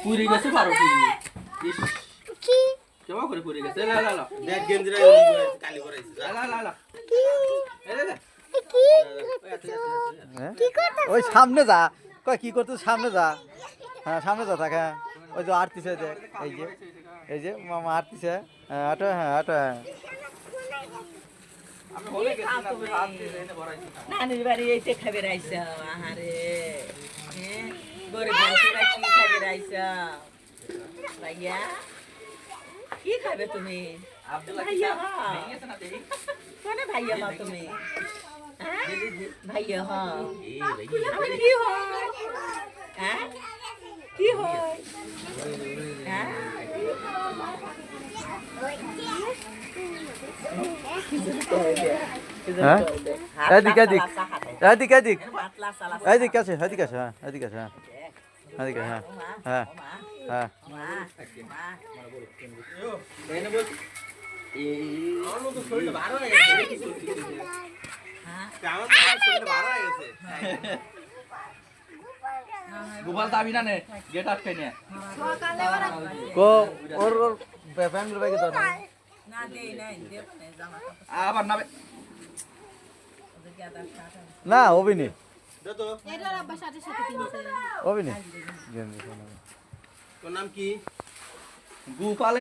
পুরি গেছে পারোটি ইস কেমন করে পুরি গেছে লা লা লা দেখ গেঞ্জিরা কালি করাইছে লা লা লা এরে যা ওই সামনে যা কয় কি করতে সামনে যা হ্যাঁ সামনে যা থাকে ওই যে আরতিছে দেখ এই যে মামা আরতিছে হ্যাঁ আটো হ্যাঁ আটো হ্যাঁ আমি হলে গেছি না তুই হাত দিয়ে এনে ভরাইছি নানির বাড়ি এইতে খাবে রাইছা আহারে গরিব মানুষেরা কি খাবে রাইছা ভাইয়া কি খাবে তুমি আব্দুল্লাহ ভাইয়া ভেঙেছে না দেখি কোনে ভাইয়া মা তুমি হ্যাঁ? ভাইয়া হ্যাঁ এই আমি কি হয় হ্যাঁ কি হয় হ্যাঁ হ্যাঁ এদিক এদিক এদিক এদিক এদিক আছে এদিক আছে হ্যাঁ এদিক আছে হ্যাঁ এদিকে হ্যাঁ হ্যাঁ হ্যাঁ এনে বল এই আমার তো শরীরটা ভালো হয়ে গেছে আমার তো শরীরটা ভালো হয়ে গেছে গোপাল দাবি না নে গেট আটকে নে কো ওর ফ্যামিলির বাইকে দাও না দেই নাই দেব না জামা আবার নাবে না অবিনি দে তো এটার আব্বা সাথে সাথে কিনছে অবিনি তোর নাম কি গোপাল